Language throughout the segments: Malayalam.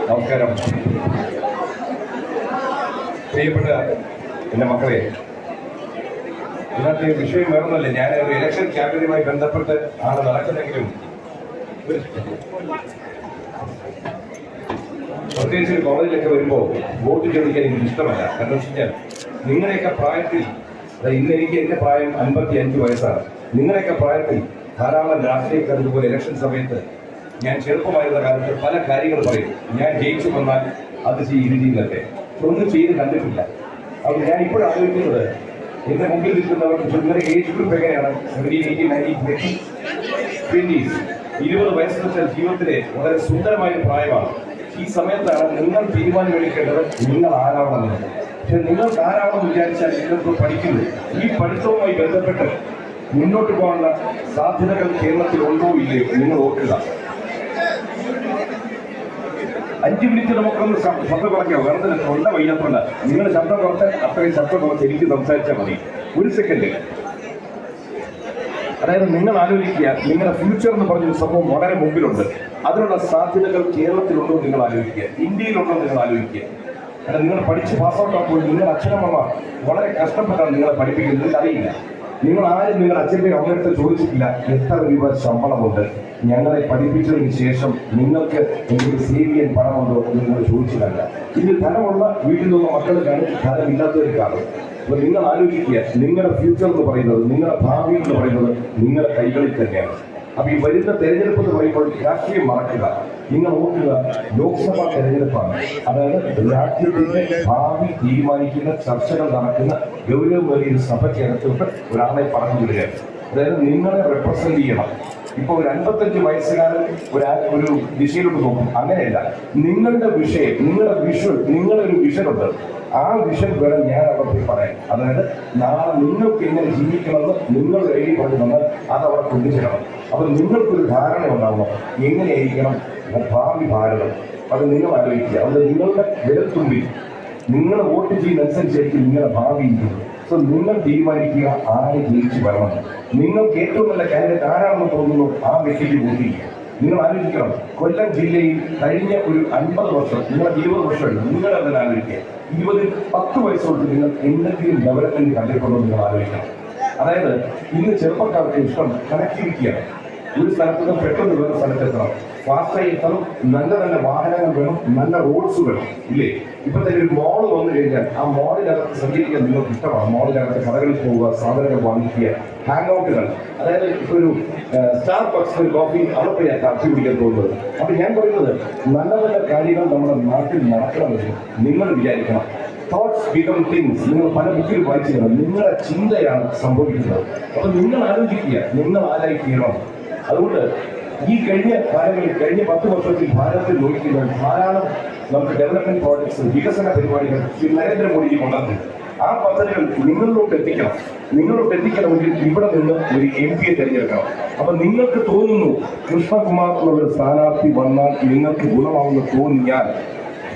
നമസ്കാരം. പ്രിയപ്പെട്ട എൻ്റെ മക്കളെ, ഇന്നത്തെ വിഷയം വേറൊന്നുമല്ല. ഞാൻ ഒരു ഇലക്ഷൻ ക്യാമ്പയിനുമായി ബന്ധപ്പെട്ട് ആണ് നടക്കുന്നെങ്കിലും പ്രത്യേകിച്ച് കോളേജിലൊക്കെ വരുമ്പോൾ വോട്ട് ചോദിക്കാൻ എനിക്ക് ഇഷ്ടമല്ല. കാരണം വെച്ച് കഴിഞ്ഞാൽ നിങ്ങളെയൊക്കെ പ്രായത്തിൽ, ഇന്ന് എനിക്ക് എൻ്റെ പ്രായം 55 വയസ്സാണ്. നിങ്ങളെയൊക്കെ പ്രായത്തിൽ ധാരാളം രാഷ്ട്രീയക്കാർ ഇതുപോലെ ഇലക്ഷൻ സമയത്ത്, ഞാൻ ചെറുപ്പമായിരുന്ന കാലത്ത് പല കാര്യങ്ങൾ പറയും. ഞാൻ ജയിച്ചു വന്നാൽ അത് ചെയ്യും, ഇത് ചെയ്യുന്നൊക്കെ ഒന്നും ചെയ്ത് കണ്ടിട്ടില്ല. അപ്പോൾ ഞാൻ ഇപ്പോഴും ആലോചിക്കുന്നത്, എന്റെ മുമ്പിൽ നിൽക്കുന്നവർക്ക് നിങ്ങളുടെ ഏജ് ഗ്രൂപ്പ് എങ്ങനെയാണ്? 17, 18, 19, 20s. 20 വയസ്സെന്ന് വെച്ചാൽ ജീവിതത്തിലെ വളരെ സുന്ദരമായ പ്രായമാണ്. ഈ സമയത്താണ് നിങ്ങൾ തീരുമാനമെടുക്കേണ്ടത് നിങ്ങൾ ആരാവണമെന്ന്. പക്ഷെ നിങ്ങൾക്ക് ആരാവണമെന്ന് വിചാരിച്ചാൽ നിങ്ങൾക്ക് പഠിക്കുന്നു. ഈ പഠിത്തവുമായി ബന്ധപ്പെട്ട് മുന്നോട്ട് പോകാനുള്ള സാധ്യതകൾ കേരളത്തിൽ ഉണ്ടോ ഇല്ലയോ നിങ്ങൾ ഓർക്കുക. 5 മിനിറ്റ് നമുക്കൊന്ന് ശബ്ദം കുറയ്ക്കാം. വേറെ തൊണ്ട വയ്യാത്തോണ്ട് നിങ്ങൾ ശബ്ദം കുറച്ചാൽ അത്രയും ശബ്ദം കുറച്ച് എനിക്ക് സംസാരിച്ചാൽ മതി. 1 സെക്കൻഡ്. അതായത് നിങ്ങൾ ആലോചിക്കുക, നിങ്ങളുടെ ഫ്യൂച്ചർ എന്ന് പറഞ്ഞൊരു സംഭവം വളരെ മുമ്പിലുണ്ട്. അതിനുള്ള സാധ്യതകൾ കേരളത്തിലുണ്ടോ നിങ്ങൾ ആലോചിക്കുക, ഇന്ത്യയിലുണ്ടോ നിങ്ങൾ ആലോചിക്കുക. കാരണം നിങ്ങൾ പഠിച്ച് പാസ്ഔട്ട് ആക്കുമ്പോൾ നിങ്ങളുടെ അച്ഛനമ്മ വളരെ കഷ്ടപ്പെട്ടാണ് നിങ്ങളെ പഠിപ്പിക്കുന്നത്. അറിയില്ല, നിങ്ങൾ ആരും നിങ്ങളുടെ അച്ഛൻ്റെ അമ്മയടുത്ത് ചോദിച്ചിട്ടില്ല എത്ര രൂപ ശമ്പളമുണ്ട്, ഞങ്ങളെ പഠിപ്പിച്ചതിന് ശേഷം നിങ്ങൾക്ക് എനിക്ക് സേവ് ചെയ്യാൻ പണമുണ്ടോ എന്ന് നിങ്ങൾ ചോദിച്ചിട്ടല്ല. ഇതിൽ ധനമുള്ള വീട്ടിൽ നിന്നുള്ള മക്കൾക്കാണ് ധനമില്ലാത്തവർക്കാണ്. അപ്പൊ നിങ്ങൾ ആലോചിക്കുക, നിങ്ങളുടെ ഫ്യൂച്ചർ എന്ന് പറയുന്നത്, നിങ്ങളുടെ ഭാവി എന്ന് പറയുന്നത് നിങ്ങളുടെ കൈകളിൽ തന്നെയാണ്. അപ്പൊ ഈ വരുന്ന തെരഞ്ഞെടുപ്പ് എന്ന് പറയുമ്പോൾ രാഷ്ട്രീയം മറക്കുക. നിങ്ങൾ ഓർക്കുക, ലോക്സഭാ തെരഞ്ഞെടുപ്പാണ്. അതായത് രാജ്യത്തിന്റെ ഭാവി തീരുമാനിക്കുന്ന ചർച്ചകൾ നടക്കുന്ന ഗൗരവമേറിയ സഭയ്ക്കകത്തോട്ട് ഒരാളെ പറഞ്ഞു വിടുകയാണ്. അതായത് നിങ്ങളെ റെപ്രസെന്റ് ചെയ്യണം. ഇപ്പൊ ഒരു 55 വയസ്സുകാരൻ ഒരു ദിശയിലോട്ട് നോക്കും, അങ്ങനെയല്ല. നിങ്ങളുടെ വിഷയം, നിങ്ങളുടെ വിഷ്വൽ, നിങ്ങളുടെ ഒരു വിഷൻ ഉണ്ട്. ആ വിഷൻ വേണം ഞാൻ അവിടെ പോയി പറയാൻ. അതായത് നാളെ നിങ്ങൾക്ക് എങ്ങനെ ജീവിക്കണമെന്ന് നിങ്ങൾ എഴുതി പറഞ്ഞു തന്നാൽ അത് അവിടെ കൊണ്ടുചെല്ലണം. അപ്പൊ നിങ്ങൾക്കൊരു ധാരണ ഉണ്ടാവണം എങ്ങനെയായിരിക്കണം ഭാവി ഭാരതം. അത് നിങ്ങൾ ആലോചിക്കുക. അത് നിങ്ങളുടെ വിരൽത്തുമ്പിൽ നിങ്ങൾ വോട്ട് ചെയ്യുന്നതനുസരിച്ചായിരിക്കും നിങ്ങളുടെ ഭാവി ഇരിക്കുന്നത്. സോ നിങ്ങൾ തീരുമാനിക്കുക ആരെ ജയിച്ചു വരണം. നിങ്ങൾക്ക് ഏറ്റവും നല്ല കാൻഡിഡേറ്റ് ആരാണെന്ന് തോന്നുന്നു ആ വ്യക്തിക്ക് വോട്ട് ചെയ്യുക. നിങ്ങൾ ആലോചിക്കണം, കൊല്ലം ജില്ലയിൽ കഴിഞ്ഞ ഒരു 50 വർഷം, നിങ്ങൾ 20 വർഷമല്ല, നിങ്ങൾ അതിൽ ആലോചിക്കുക. 10 വയസ്സ് തൊട്ട് നിങ്ങൾ എന്തെങ്കിലും ഡെവലപ്മെന്റ് കണ്ടിട്ടുണ്ടോ നിങ്ങൾ ആലോചിക്കണം. അതായത് ഇന്ന് ചെറുപ്പക്കാർക്ക് ഇഷ്ടം കണക്ടിവിറ്റിയാണ്. ഒരു സ്ഥലത്ത് നിന്ന് പെട്ടെന്ന് വേറെ സ്ഥലത്തെത്തണം, ഫാസ്റ്റായി എത്തണം, നല്ല നല്ല വാഹനങ്ങൾ വേണം, നല്ല റോഡ്സ് വേണം, ഇല്ലേ? ഇപ്പൊ തന്നെ ഒരു മോള് വന്നു കഴിഞ്ഞാൽ ആ മോളിനകത്ത് സഞ്ചരിക്കാൻ നിങ്ങൾക്ക് ഇഷ്ടമാണ്. മോളിനകത്ത് കടകളിൽ പോവുക, സാധനങ്ങൾ വാങ്ങിക്കുക, ഹാങ് ഔട്ടുകൾ. അതായത് ഇപ്പൊ ഒരു സ്റ്റാർ ബക്സ് കോഫി അവിടെ പോയി കാപ്പി കുടിക്കാൻ പോകുന്നത്. അപ്പൊ ഞാൻ പറയുന്നത് നല്ല നല്ല കാര്യങ്ങൾ നമ്മുടെ നാട്ടിൽ നടക്കണമെന്ന് നിങ്ങൾ വിചാരിക്കണം. Thoughts become things. നിങ്ങൾ പല ബുക്കിൽ വായിച്ചു തരണം. നിങ്ങളുടെ ചിന്തയാണ് സംഭവിക്കുന്നത്. അപ്പൊ നിങ്ങൾ ആലോചിക്കുക, നിങ്ങൾ ആരായി തീരണം. അതുകൊണ്ട് ഈ കഴിഞ്ഞ കാലങ്ങളിൽ, കഴിഞ്ഞ 10 വർഷത്തിൽ ഭാരതത്തിൽ നോക്കിയാൽ ധാരാളം നമുക്ക് ഡെവലപ്മെന്റ് പ്രോജക്ട്സ്, വികസന പരിപാടികൾ ശ്രീ നരേന്ദ്രമോദിജി കൊണ്ടുവന്നു. ആ പദ്ധതികൾ നിങ്ങളിലോട്ട് എത്തിക്കണം. നിങ്ങളോട്ട് എത്തിക്കണമെങ്കിൽ ഇവിടെ നിന്ന് ഒരു MP തിരഞ്ഞെടുക്കണം. അപ്പൊ നിങ്ങൾക്ക് തോന്നുന്നു കൃഷ്ണകുമാർ എന്നുള്ള സ്ഥാനാർത്ഥി വന്നാൽ നിങ്ങൾക്ക് ഗുണമാവുന്ന തോന്നിയാൽ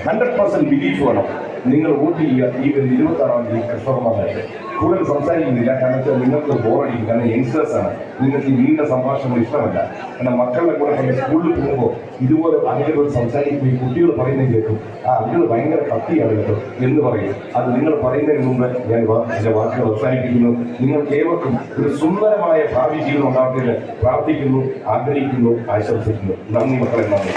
100% ബിലീഫ് വേണം. നിങ്ങൾ വോട്ട് ചെയ്യുക. ഈ 26-ാം തീയതി കൃഷ്ണകുമാറായിട്ട് കൂടുതൽ സംസാരിക്കുന്നില്ല. കാരണം വെച്ചാൽ നിങ്ങൾക്ക് ബോറടിക്കും. കാരണം യങ്സ്റ്റേഴ്സ് ആണ്. നിങ്ങൾക്ക് ഈ നീണ്ട സംഭാഷണം ഇഷ്ടമല്ല. കാരണം മക്കളുടെ കൂടെ തന്നെ സ്കൂളിൽ പോകുമ്പോൾ ഇതുപോലെ അങ്ങനെയൊരു സംസാരിക്കുമ്പോൾ ഈ കുട്ടികൾ പറയുന്നത് കേൾക്കും, അതികൾ ഭയങ്കര കത്തിയാണ് കേട്ടോ എന്ന് പറയും. അത് നിങ്ങൾ പറയുന്നതിന് മുമ്പ് ഞാൻ എൻ്റെ വാക്കുകൾ അവസാനിപ്പിക്കുന്നു. നിങ്ങൾക്ക് ഏവർക്കും ഒരു സുന്ദരമായ ഭാവി ജീവിതം ഉണ്ടാകട്ടെ പ്രാർത്ഥിക്കുന്നു, ആഗ്രഹിക്കുന്നു, ആശംസിക്കുന്നു. നന്ദി മക്കളെ, നന്ദി.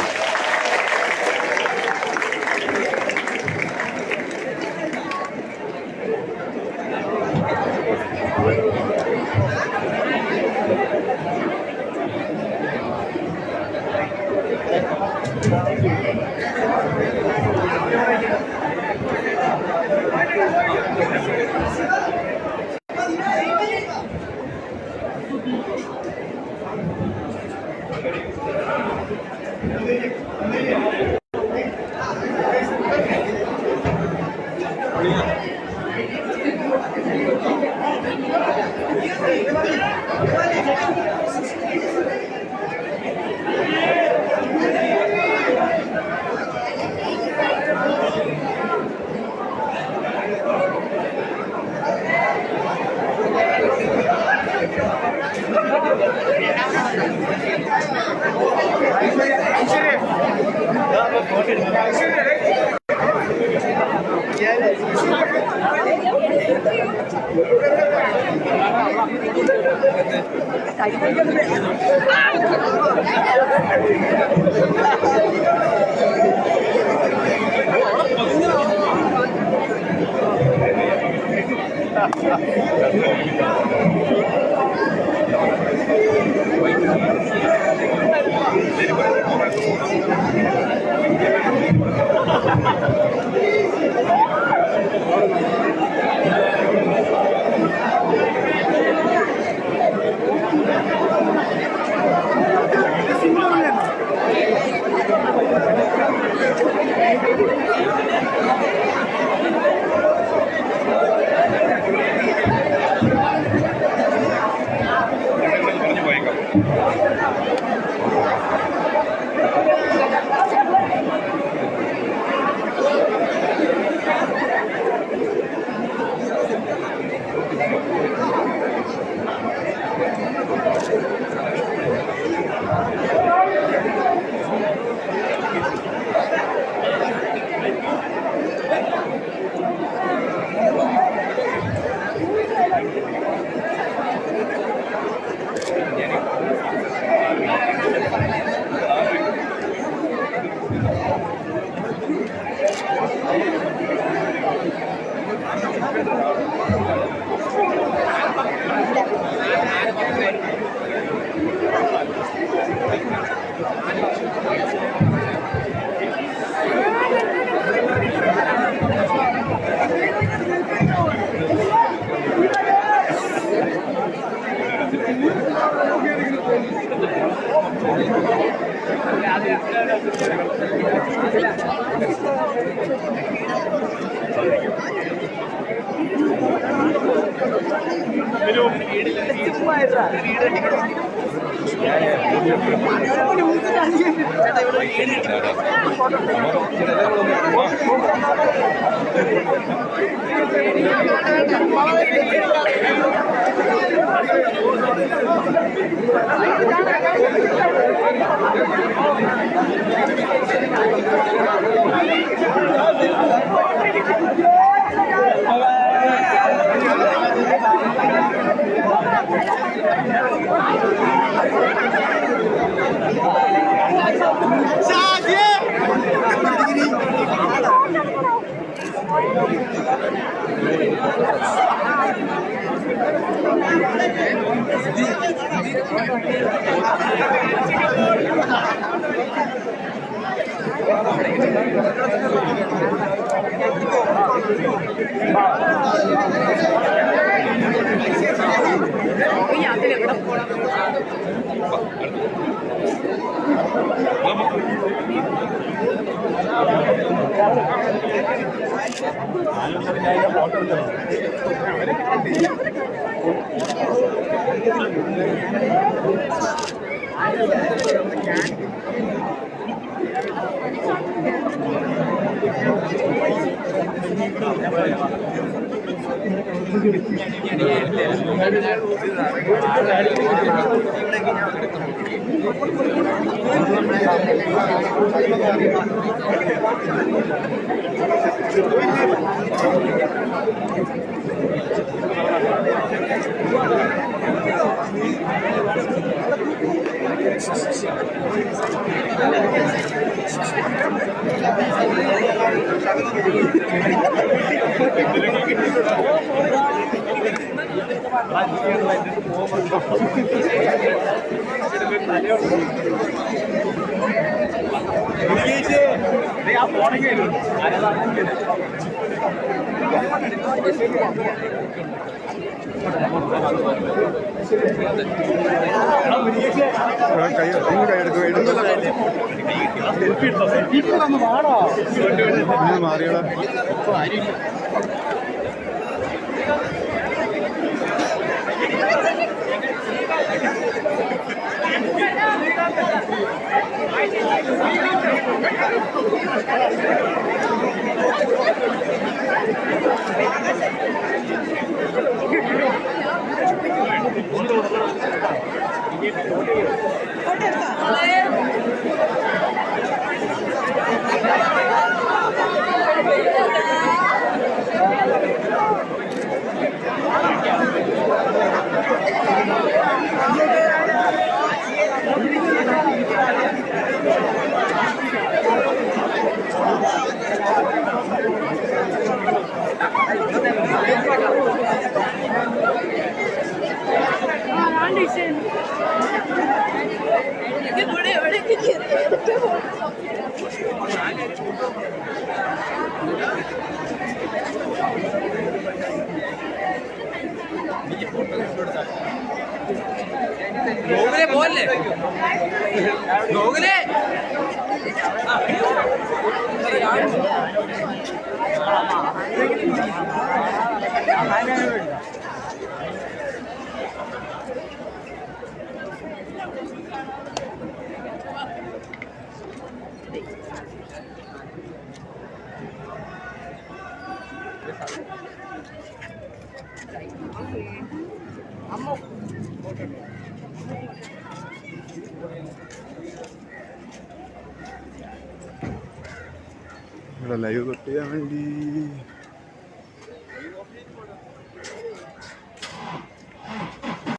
മാറിയടാ बोले लोगले ഇവിടെ ലൈവ് കട്ട് ചെയ്യാൻ വേണ്ടി